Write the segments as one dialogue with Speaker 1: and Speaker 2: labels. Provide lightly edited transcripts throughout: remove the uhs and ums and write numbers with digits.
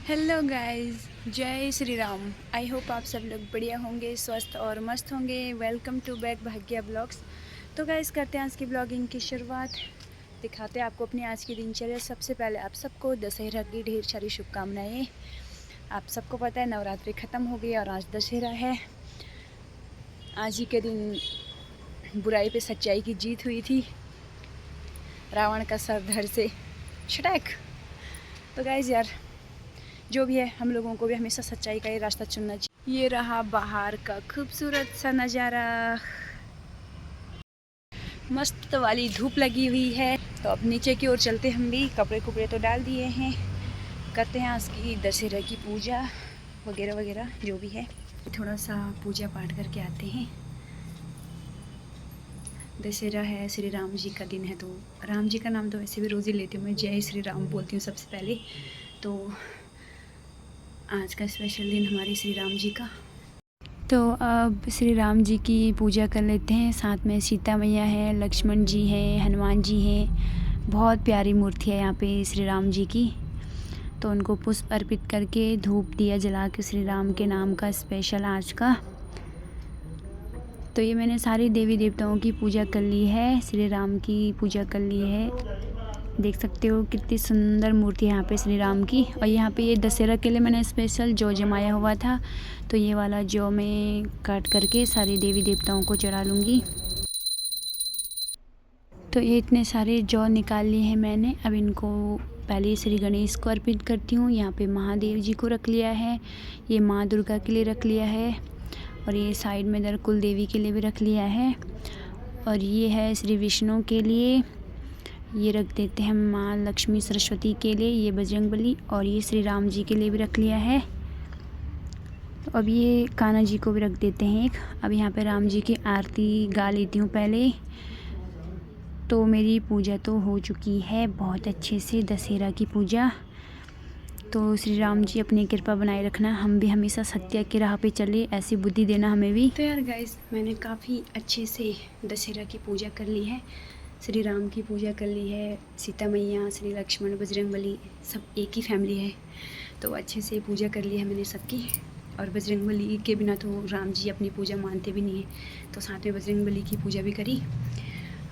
Speaker 1: Hello guys, जय Shri Ram. I hope आप सब लोग बढ़िया होंगे, स्वस्थ और मस्त होंगे। Welcome to back Bhagya blogs. तो गाइस करते हैं आज की ब्लॉगिंग की शुरुआत। दिखाते हैं आपको अपनी आज की दिनचर्या। सबसे पहले आप सबको दशहरा की ढेर सारी शुभकामनाएं। आप सबको पता है नवरात्रि ख़त्म हो गई और आज दशहरा है। आज ही के दिन बुराई पे सच्चाई की जीत हुई थी, रावण का सर धड़ से छटक। तो गाइस यार जो भी है, हम लोगों को भी हमेशा सच्चाई का ही रास्ता चुनना चाहिए। ये रहा बाहर का खूबसूरत सा नज़ारा, मस्त वाली धूप लगी हुई है। तो अब नीचे की ओर चलते, हम भी कपड़े कुपड़े तो डाल दिए हैं। करते हैं आज की दशहरा की पूजा वगैरह वगैरह जो भी है। थोड़ा सा पूजा पाठ करके आते हैं। दशहरा है, श्री राम जी का दिन है, तो राम जी का नाम तो वैसे भी रोज़ ही लेती हूँ मैं। जय श्री राम बोलती हूँ सबसे पहले। तो आज का स्पेशल दिन हमारे श्री राम जी का। तो अब श्री राम जी की पूजा कर लेते हैं। साथ में सीता मैया है, लक्ष्मण जी हैं, हनुमान जी हैं। बहुत प्यारी मूर्ति है यहाँ पे श्री राम जी की। तो उनको पुष्प अर्पित करके धूप दिया जला के श्री राम के नाम का स्पेशल आज का। तो ये मैंने सारी देवी देवताओं की पूजा कर ली है, श्री राम की पूजा कर ली है। देख सकते हो कितनी सुंदर मूर्ति है यहाँ पे श्री राम की। और यहाँ पे ये दशहरा के लिए मैंने स्पेशल जौ जमाया हुआ था, तो ये वाला जौ मैं काट करके सारे देवी देवताओं को चढ़ा लूँगी। तो ये इतने सारे जौ निकाल लिए हैं मैंने। अब इनको पहले श्री गणेश को अर्पित करती हूँ। यहाँ पे महादेव जी को रख लिया है, ये माँ दुर्गा के लिए रख लिया है, और ये साइड में इधर कुल देवी के लिए भी रख लिया है, और ये है श्री विष्णु के लिए। ये रख देते हैं माँ लक्ष्मी सरस्वती के लिए, ये बजरंगबली, और ये श्री राम जी के लिए भी रख लिया है। तो अब ये कान्हा जी को भी रख देते हैं एक। अब यहाँ पे राम जी की आरती गा लेती हूँ पहले। तो मेरी पूजा तो हो चुकी है बहुत अच्छे से, दशहरा की पूजा। तो श्री राम जी अपनी कृपा बनाए रखना, हम भी हमेशा सत्य की राह पे चले, ऐसी बुद्धि देना हमें भी। तो यार गाइस, मैंने काफ़ी अच्छे से दशहरा की पूजा कर ली है। श्री राम की पूजा कर ली है, सीता मैया, श्री लक्ष्मण, बजरंगबली, सब एक ही फैमिली है, तो अच्छे से पूजा कर ली है मैंने सबकी। और बजरंगबली के बिना तो राम जी अपनी पूजा मानते भी नहीं है, तो साथ में बजरंगबली की पूजा भी करी।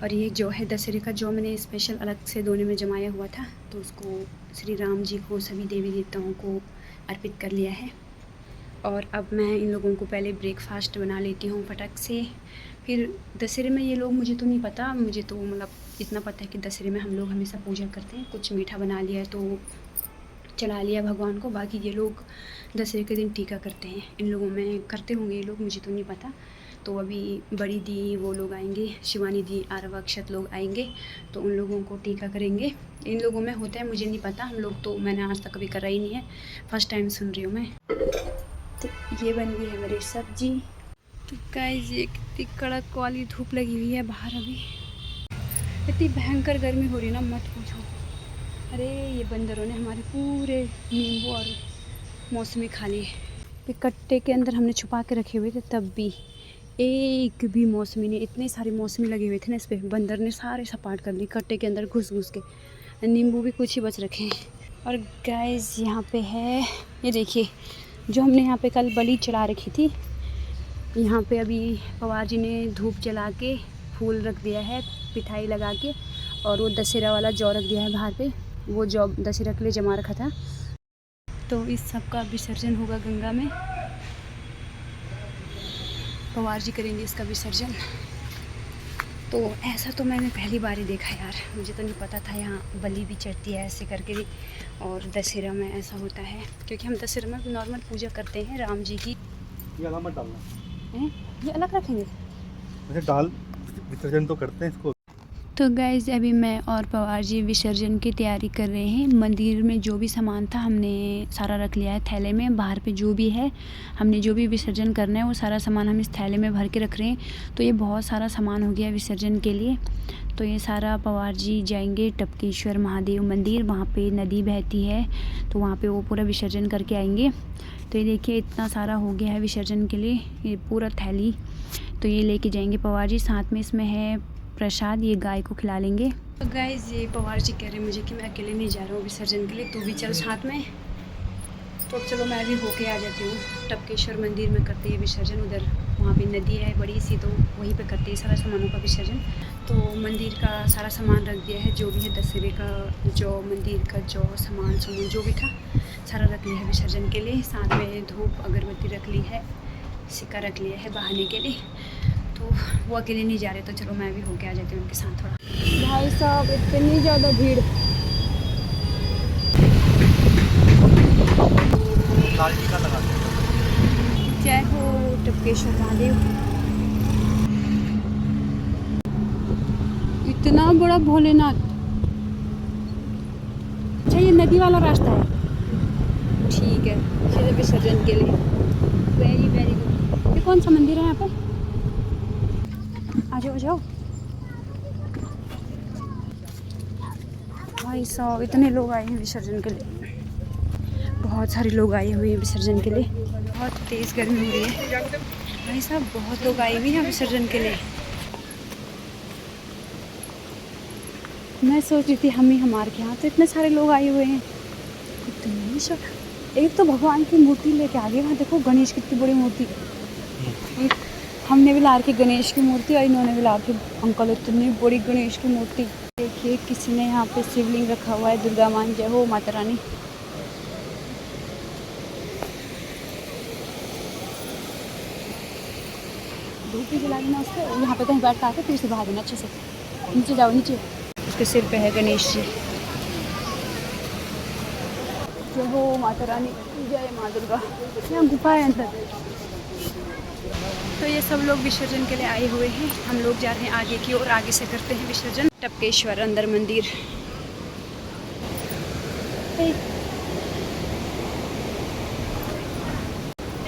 Speaker 1: और ये जो है दशहरे का जो मैंने स्पेशल अलग से दोने में जमाया हुआ था, तो उसको श्री राम जी को, सभी देवी देवताओं को अर्पित कर लिया है। और अब मैं इन लोगों को पहले ब्रेकफास्ट बना लेती हूँ फटक से। फिर दशहरे में ये लोग, मुझे तो नहीं पता, मुझे तो मतलब इतना पता है कि दशहरे में हम लोग हमेशा पूजा करते हैं। कुछ मीठा बना लिया तो चढ़ा लिया भगवान को, बाकी ये लोग दशहरे के दिन टीका करते हैं। इन लोगों में करते होंगे ये लोग, मुझे तो नहीं पता। तो अभी बड़ी दी वो लोग आएंगे, शिवानी दी, आरव, अक्षत लोग आएंगे, तो उन लोगों को टीका करेंगे। इन लोगों में होता है, मुझे नहीं पता। हम लोग तो, मैंने आज तक कभी करा ही नहीं है, फर्स्ट टाइम सुन रही हूँ मैं। तो ये बन गई है मेरी सब्जी। तो गाइस, ये कितनी कड़क वाली धूप लगी हुई है बाहर, अभी इतनी भयंकर गर्मी हो रही है ना, मत पूछो। अरे ये बंदरों ने हमारे पूरे नींबू और मौसमी खा लिए। कट्टे के अंदर हमने छुपा के रखे हुए थे, तब भी एक भी मौसमी नहीं। इतने सारे मौसमी लगे हुए थे ना, इस पर बंदर ने सारे सपाट कर लिए कट्टे के अंदर घुस घुस के। नींबू भी कुछ ही बच रखे हैं। और गाइस यहाँ पे है, ये देखिए, जो हमने यहाँ पे कल बलि चढ़ा रखी थी, यहाँ पे अभी पवार जी ने धूप जला के फूल रख दिया है, पिठाई लगा के, और वो दशहरा वाला जौ रख दिया है बाहर पे। वो जौ दशहरा के लिए जमा रखा था। तो इस सब का विसर्जन होगा गंगा में, पवार जी करेंगे इसका विसर्जन। तो ऐसा तो मैंने पहली बार ही देखा यार, मुझे तो नहीं पता था यहाँ बलि भी चढ़ती है ऐसे करके भी, और दशहरा में ऐसा होता है। क्योंकि हम दशहरा में नॉर्मल पूजा करते हैं राम जी की।
Speaker 2: ये अलग मत डालना
Speaker 1: है, ये अलग रखेंगे,
Speaker 2: वैसे डाल विसर्जन तो करते हैं इसको।
Speaker 1: तो गाइज़ अभी मैं और पवार जी विसर्जन की तैयारी कर रहे हैं। मंदिर में जो भी सामान था हमने सारा रख लिया है थैले में। बाहर पे जो भी है हमने जो भी विसर्जन करना है वो सारा सामान हम इस थैले में भर के रख रहे हैं। तो ये बहुत सारा सामान हो गया विसर्जन के लिए। तो ये सारा पवार जी जाएंगे टपकेश्वर महादेव मंदिर, वहाँ पे नदी बहती है तो वहाँ पे वो पूरा विसर्जन करके आएंगे। तो ये देखिए इतना सारा हो गया है विसर्जन के लिए, ये पूरा थैली। तो ये लेके जाएंगे पवार जी। साथ में इसमें है प्रसाद, ये गाय को खिला लेंगे। तो गाइस ये पवार जी कह रहे हैं मुझे कि मैं अकेले नहीं जा रहा हूँ विसर्जन के लिए, तू भी चल साथ में। तो चलो मैं भी होके आ जाती हूँ। टपकेश्वर मंदिर में करते हैं विसर्जन, उधर वहाँ पे नदी है बड़ी सी, तो वहीं पे करते हैं सारा सामानों का विसर्जन। तो मंदिर का सारा सामान रख दिया है, जो भी है दशहरे का जो मंदिर का जो सामान जो भी था सारा रख लिया है विसर्जन के लिए। साथ में धूप अगरबत्ती रख ली है, सिक्का रख लिया है बहाने के लिए। तो वो अकेले नहीं जा रहे, तो चलो मैं भी होके आ जाती हूँ उनके साथ थोड़ा। भाई साहब इतनी ज़्यादा भीड़। जय हो टपकेश्वर महादेव। इतना बड़ा भोलेनाथ। अच्छा ये नदी वाला रास्ता है, ठीक है, फिर विसर्जन के लिए। Very very good. ये कौन सा मंदिर है यहाँ पे? आ जाओ आ जाओ। भाई साहब इतने लोग आए हैं विसर्जन के लिए, बहुत सारे लोग आए हुए हैं विसर्जन के लिए। बहुत तेज़ गर्मी हो रही है भाई साहब, बहुत लोग आए हुए हैं विसर्जन के लिए। मैं सोच रही थी हमारे यहाँ तो इतने सारे लोग आए हुए हैं। एक तो भगवान की मूर्ति लेके आ गए, वहाँ देखो गणेश की कितनी बड़ी मूर्ति। हमने भी ला रखी गणेश की मूर्ति और इन्होंने भी ला रखी अंकल इतनी बड़ी गणेश की मूर्ति। देखिए किसी ने यहाँ पे शिवलिंग रखा हुआ है, दुर्गा माँ जय हो माता रानी। धूप भी जला देना उसको, यहाँ पे कहीं बैठ कर आके फिर से बहा देना अच्छे से। नीचे जाओ नीचे। उसके सिर पे है गणेश जी। जय हो माता रानी, जय माँ दुर्गा। यहाँ गुफा है अंदर। तो ये सब लोग विसर्जन के लिए आए हुए हैं, हम लोग जा रहे हैं आगे की ओर। आगे से करते हैं विसर्जन टपकेश्वर अंदर मंदिर।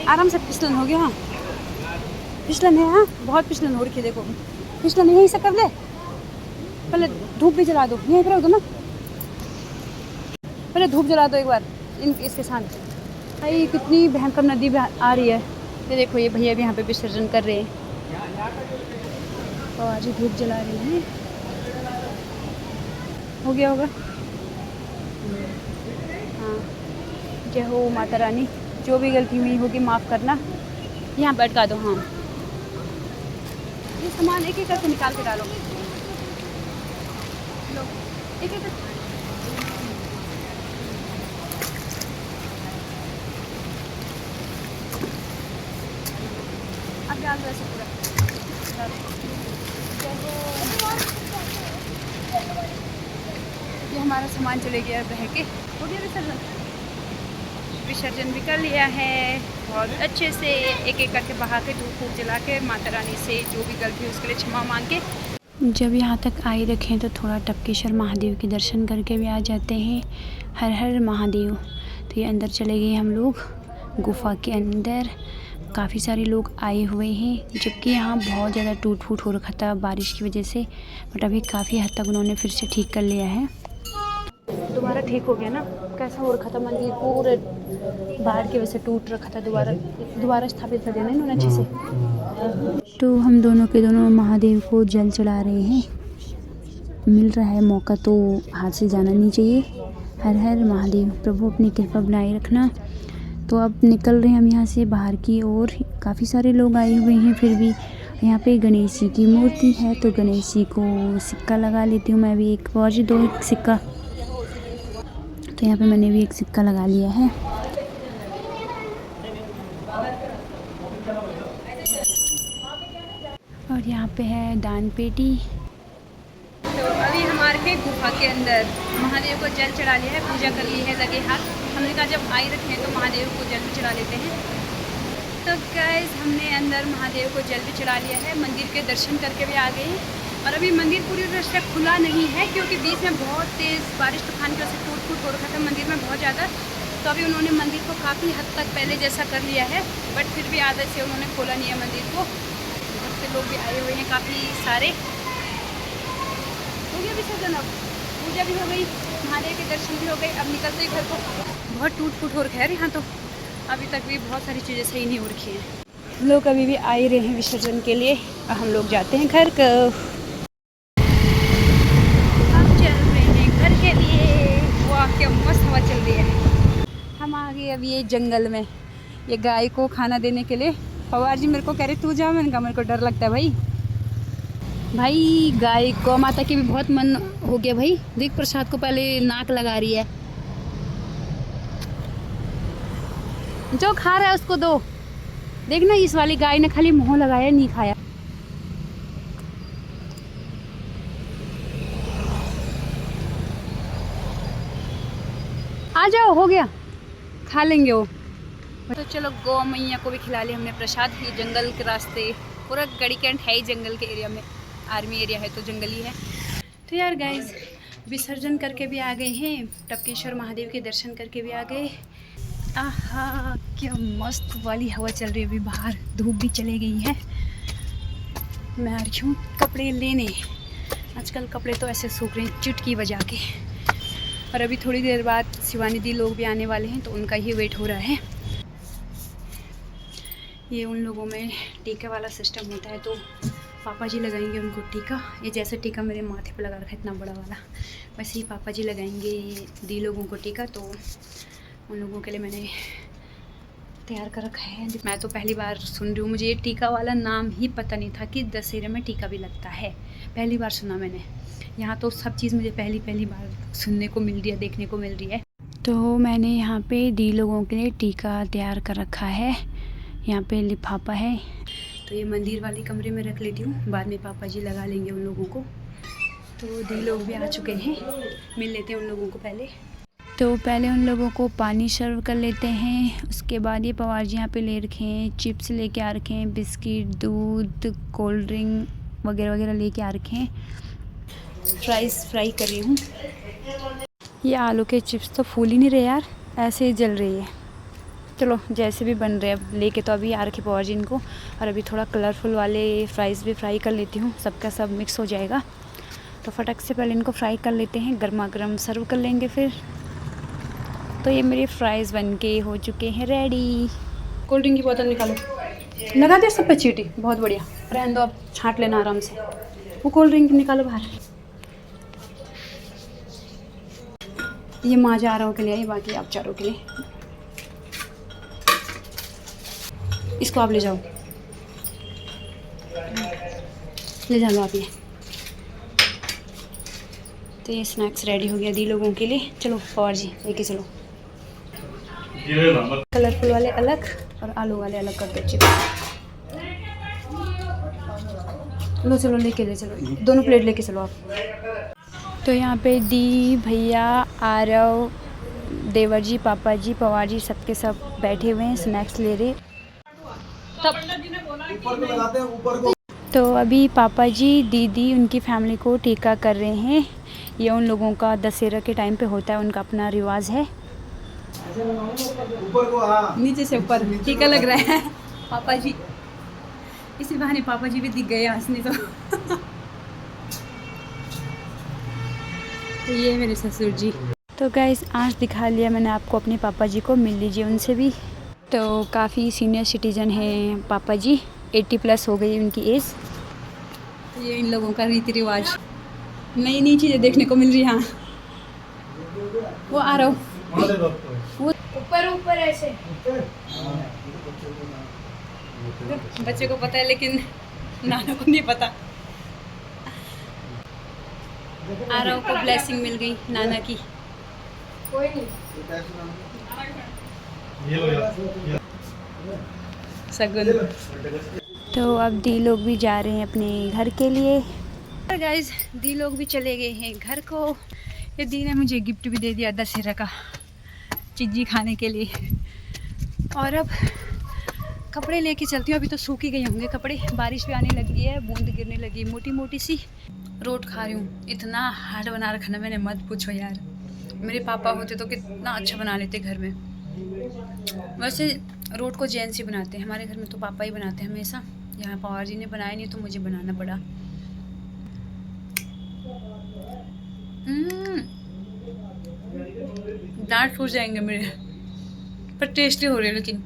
Speaker 1: आराम से फिसलन हो गया। हाँ फिसलन है, हाँ बहुत फिसलन हो रही है। देखो फिसलन यहीं से कर ले, पहले धूप भी जला दो, यहीं पर रख दो ना, पहले धूप जला दो एक बार इसके साथ। भाई कितनी भयंकर नदी आ रही है। ये देखो ये भैया भी यहाँ पे विसर्जन कर रहे हैं और आज धूप जला रहे हैं। हो गया होगा। हाँ जय हो माता रानी, जो भी गलती हुई होगी माफ़ करना। यहाँ बैठा दो। हाँ ये सामान एक एक करके निकाल के डालो, लो एक एक। अब डाल दो ऐसे पूरा। ये हमारा सामान चले गया बह के। हो गया विसर्जन, विसर्जन भी कर लिया है बहुत अच्छे से। एक एक करके बहा के धूप फूक जला के माता रानी से जो भी गलती है उसके लिए क्षमा मांग के। जब यहाँ तक आए रखें तो थोड़ा टपकेश्वर महादेव के दर्शन करके भी आ जाते हैं। हर हर महादेव। तो ये अंदर चले गए हम लोग गुफा के अंदर। काफ़ी सारे लोग आए हुए हैं, जबकि यहाँ बहुत ज़्यादा टूट फूट हो रखा था बारिश की वजह से, बट अभी काफ़ी हद तक उन्होंने फिर से ठीक कर लिया है। दोबारा ठीक हो गया ना। कैसा हो रखा था मंदिर, पूरे बाढ़ की वजह से टूट रखा था, दोबारा स्थापित कर देना इन्होंने अच्छे से। तो हम दोनों के दोनों महादेव को जल चढ़ा रहे हैं। मिल रहा है मौका तो हाथ से जाना नहीं चाहिए। हर हर महादेव। प्रभु अपनी कृपा बनाए रखना। तो अब निकल रहे हैं हम यहाँ से बाहर की ओर। काफ़ी सारे लोग आए हुए हैं, फिर भी यहाँ पे गणेश जी की मूर्ति है तो गणेश जी को सिक्का लगा लेती हूँ मैं भी एक, और जी दो एक सिक्का। तो यहाँ पे मैंने भी एक सिक्का लगा लिया है। और यहाँ पे है दान पेटी। तो अभी हमारे के गुफा के अंदर महादेव को जल चढ़ा लिया है, पूजा कर ली है लगे हाथ। हमने कहा जब आई रखे हैं तो महादेव को जल भी चढ़ा लेते हैं। तो गाइस हमने अंदर महादेव को जल भी चढ़ा लिया है, मंदिर के दर्शन करके भी आ गए। और अभी मंदिर पूरी तरह से खुला नहीं है क्योंकि बीच में बहुत तेज़ बारिश तूफान की वजह से टूट हो रखा था मंदिर में बहुत ज़्यादा। तो अभी उन्होंने मंदिर को काफ़ी हद तक पहले जैसा कर लिया है, बट फिर भी आदत से उन्होंने खोला नहीं है मंदिर को। बहुत से लोग भी आए हुए हैं काफ़ी सारे। हो गया विसर्जन, अब पूजा भी हो गई, महादेव के दर्शन भी हो गए, अब निकलते ही घर को। बहुत टूट फूट हो रखा है यहाँ तो, अभी तक भी बहुत सारी चीज़ें सही नहीं हो रखी हैं। लोग अभी भी आ ही रहे हैं विसर्जन के लिए और हम लोग जाते हैं घर को। हम चल रहे हैं घर के लिए। वाह क्या मस्त हवा चल रही है। हम आ गए अभी ये जंगल में, ये गाय को खाना देने के लिए। पवार जी मेरे को कह रहे तू जा, मैंने कहा मेरे को डर लगता है भाई। भाई गाय को माता की भी बहुत मन हो गया भाई। देख प्रसाद को पहले नाक लगा रही है, जो खा रहा है उसको दो। देखना इस वाली गाय ने खाली मुंह लगाया, नहीं खाया। आ जाओ, हो गया, खा लेंगे वो। तो चलो गौ मैया को भी खिला लिया हमने प्रसाद। ये जंगल के रास्ते, पूरा गड़ी कैंट है ही जंगल के एरिया में, आर्मी एरिया है तो जंगल ही है। तो यार गाइस विसर्जन करके भी आ गए हैं, टपकेश्वर महादेव के दर्शन करके भी आ गए। आहा क्या मस्त वाली हवा चल रही है अभी बाहर, धूप भी चली गई है। मैं आ रही हूँ कपड़े लेने। आजकल कपड़े तो ऐसे सूख रहे हैं चुटकी बजा के। और अभी थोड़ी देर बाद शिवानी दी लोग भी आने वाले हैं तो उनका ही वेट हो रहा है। ये उन लोगों में टीका वाला सिस्टम होता है तो पापा जी लगाएंगे उनको टीका। ये जैसे टीका मेरे माथे पे लगा रखा है इतना बड़ा वाला, वैसे ही पापा जी लगाएंगे दी लोगों को टीका। तो उन लोगों के लिए मैंने तैयार कर रखा है। मैं तो पहली बार सुन रही हूँ, मुझे ये टीका वाला नाम ही पता नहीं था कि दशहरे में टीका भी लगता है। पहली बार सुना मैंने। यहाँ तो सब चीज़ मुझे पहली बार सुनने को मिल रही है, देखने को मिल रही है। तो मैंने यहाँ पे दी लोगों के लिए टीका तैयार कर रखा है। यहाँ पे लिफाफा है तो ये मंदिर वाले कमरे में रख लेती हूँ, बाद में पापा जी लगा लेंगे उन लोगों को। तो दी लोग भी आ चुके हैं, मिल लेते हैं उन लोगों को पहले। तो पहले उन लोगों को पानी सर्व कर लेते हैं। उसके बाद ये पवार जी यहाँ पे ले रखे हैं, चिप्स लेके आ रखे हैं, बिस्किट, दूध, कोल्ड ड्रिंक वगैरह वगैरह लेके आ रखे हैं। फ्राई कर रही हूँ। ये आलू के चिप्स तो फूल ही नहीं रहे यार, ऐसे ही जल रही है। चलो जैसे भी बन रहे हैं, लेके तो अभी आ रखे पवार जी इनको। और अभी थोड़ा कलरफुल वाले फ्राइज़ भी फ्राई कर लेती हूँ, सबका सब मिक्स हो जाएगा। तो फटक से पहले इनको फ्राई कर लेते हैं, गर्मा गर्म सर्व कर लेंगे फिर। तो ये मेरे फ्राइज़ बन के हो चुके हैं रेडी। कोल्ड ड्रिंक की बोतल निकालो, लगा दे सब पे चीटी, बहुत बढ़िया। रहने दो, अब छाँट लेना आराम से। वो कोल्ड ड्रिंक निकालो बाहर। ये माजा आरों के लिए है, बाकी आप चारों के लिए। इसको आप ले जाओ, ले जाओ आप ये। तो ये स्नैक्स रेडी हो गया दी लोगों के लिए। चलो पवार जी लेके चलो। कलरफुल वाले अलग और आलू वाले अलग कर दो चिप्स। लो चलो लेके ले चलो, दोनों प्लेट लेके चलो आप। तो यहाँ पे दी, भैया, आरव, देवर जी, पापा जी, पवार जी सबके सब बैठे हुए हैं, स्नैक्स ले रहे। तो अभी पापा जी, दीदी, उनकी फैमिली को टीका कर रहे हैं। ये उन लोगों का दशहरा के टाइम पे होता है, उनका अपना रिवाज है। ऊपर को नीचे से ऊपर टीका लग रहा है पापा जी। इसी बहाने पापा जी भी दिख गए हंसने तो। तो ये मेरे ससुर जी। तो गाइस आज दिखा लिया मैंने आपको अपने पापा जी को, मिल लीजिए उनसे भी। तो काफ़ी सीनियर सिटीज़न हैं पापा जी, 80+ हो गई उनकी एज। ये इन लोगों का रीति रिवाज, नई नई चीज़ें देखने को मिल रही है। हाँ वो आ रहा हूँ, वो ऊपर ऐसे। बच्चे को पता है लेकिन नाना को नहीं पता। आरव को ब्लेसिंग मिल गई नाना की। कोई नहीं सगुन। तो अब दी लोग भी जा रहे हैं अपने घर के लिए। गाइस दी लोग भी चले गए हैं घर को। ये दी ने मुझे गिफ्ट भी दे दिया दशहरा का, चिज्जी खाने के लिए। और अब कपड़े लेके चलती हूँ, अभी तो सूख ही गए होंगे कपड़े, बारिश भी आने लगी है, बूंद गिरने लगी मोटी मोटी सी। रोट खा रही हूँ, इतना हार्ड बना रखा ना मैंने, मत पूछो यार। मेरे पापा होते तो कितना अच्छा बना लेते घर में। वैसे रोट को जेंट्स ही बनाते हैं, हमारे घर में तो पापा ही बनाते हैं हमेशा। यहाँ पवार जी ने बनाया नहीं तो मुझे बनाना पड़ा। दांत फूट जाएंगे मेरे, पर टेस्टी हो रहे हैं। लेकिन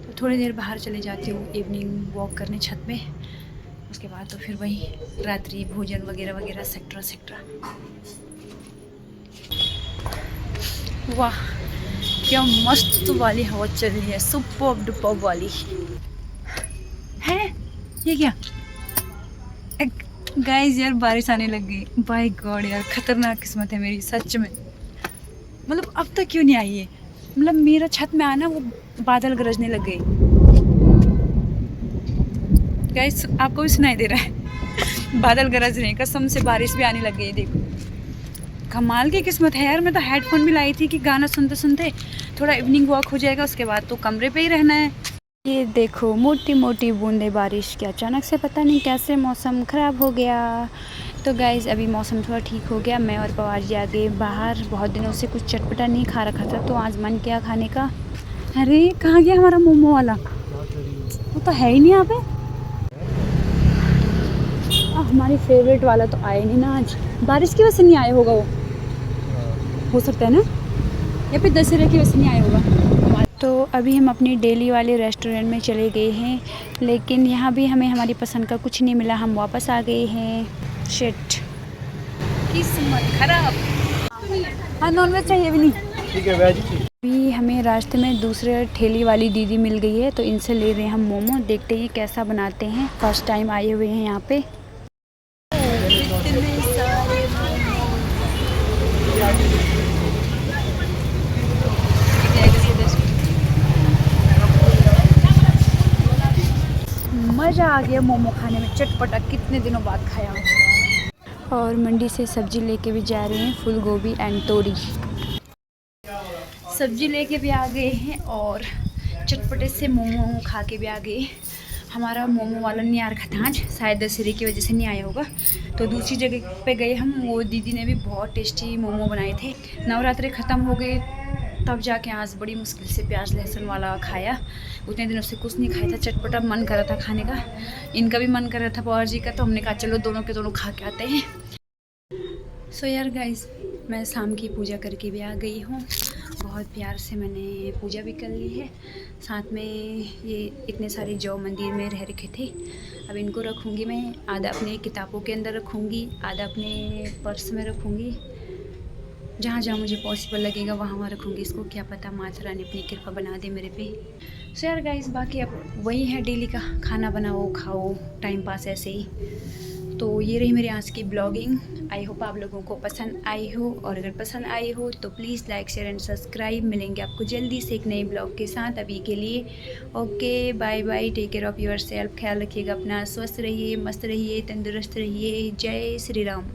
Speaker 1: तो थोड़ी देर बाहर चले जाती हूँ इवनिंग वॉक करने छत में, उसके बाद तो फिर वही रात्रि भोजन वगैरह वगैरह सेक्ट्रा सेक्ट्रा। वाह क्या मस्त वाली हवा चल रही है, सुपर डुपर वाली है। ये क्या गाइस यार, बारिश आने लग गई। बाय गॉड यार, खतरनाक किस्मत है मेरी सच में। मतलब अब तक क्यों नहीं आई है, मतलब मेरा छत में आना वो बादल गरजने लग गए। गाइस आपको भी सुनाई दे रहा है बादल गरज रहे हैं, कसम से बारिश भी आने लग गई। देखो कमाल की किस्मत है यार। मैं तो हेडफोन भी लाई थी कि गाना सुनते सुनते थोड़ा इवनिंग वॉक हो जाएगा, उसके बाद तो कमरे पे ही रहना है। ये देखो मोटी मोटी बूंदे बारिश के, अचानक से पता नहीं कैसे मौसम ख़राब हो गया। तो गाइज़ अभी मौसम थोड़ा ठीक हो गया, मैं और पवार जी आ गए बाहर। बहुत दिनों से कुछ चटपटा नहीं खा रखा था तो आज मन किया खाने का। अरे कहाँ गया हमारा मोमो वाला, वो तो है ही नहीं यहाँ पे। हमारी फेवरेट वाला तो आया नहीं ना आज, बारिश की वजह से नहीं आया होगा वो, हो सकता है ना, या फिर दशहरे की वजह से नहीं आया होगा। तो अभी हम अपनी डेली वाले रेस्टोरेंट में चले गए हैं, लेकिन यहाँ भी हमें हमारी पसंद का कुछ नहीं मिला, हम वापस आ गए हैं। शिट किस्मत खराब। हाँ नॉनवेज चाहिए भी नहीं, ठीक है वेज। अभी हमें रास्ते में दूसरे ठेली वाली दीदी मिल गई है, तो इनसे ले रहे हैं हम मोमो, देखते हैं कैसा बनाते हैं। फर्स्ट टाइम आए हुए हैं यहाँ पे। मज़ा आ गया मोमो खाने में, चटपटा, कितने दिनों बाद खाया हूँ। और मंडी से सब्जी लेके भी जा रहे हैं, फूल गोभी एंड तोरी। सब्जी लेके भी आ गए हैं और चटपटे से मोमो खा के भी आ गए। हमारा मोमो वाला नहीं आ रखा था आज, शायद दशहरे की वजह से नहीं आया होगा, तो दूसरी जगह पे गए हम। वो दीदी ने भी बहुत टेस्टी मोमो बनाए थे। नवरात्रि ख़त्म हो गए तब जाके आज बड़ी मुश्किल से प्याज लहसुन वाला खाया। उतने दिनों से कुछ नहीं खाया था, चटपटा मन कर रहा था खाने का, इनका भी मन कर रहा था पवार जी का, तो हमने कहा चलो दोनों के दोनों खा के आते हैं। सो यार गाइस मैं शाम की पूजा करके भी आ गई हूँ, बहुत प्यार से मैंने पूजा भी कर ली है। साथ में ये इतने सारे जौ मंदिर में रह रखे थे, अब इनको रखूँगी मैं, आधा अपने किताबों के अंदर रखूँगी, आधा अपने पर्स में रखूँगी, जहाँ जहाँ मुझे पॉसिबल लगेगा वहाँ वहाँ रखूँगी इसको। क्या पता माता रानी अपनी कृपा बना दे मेरे पे। सो यार गाइस बाकी अब वही है डेली का, खाना बनाओ खाओ टाइम पास ऐसे ही। तो ये रही मेरी आज की ब्लॉगिंग। आई होप आप लोगों को पसंद आई हो, और अगर पसंद आई हो तो please like share and subscribe. मिलेंगे आपको जल्दी से एक नए ब्लॉग के साथ, अभी के लिए okay bye bye, take care of yourself, ख्याल रखिएगा अपना, स्वस्थ रहिए, मस्त रहिए, तंदुरुस्त रहिए। जय श्री राम।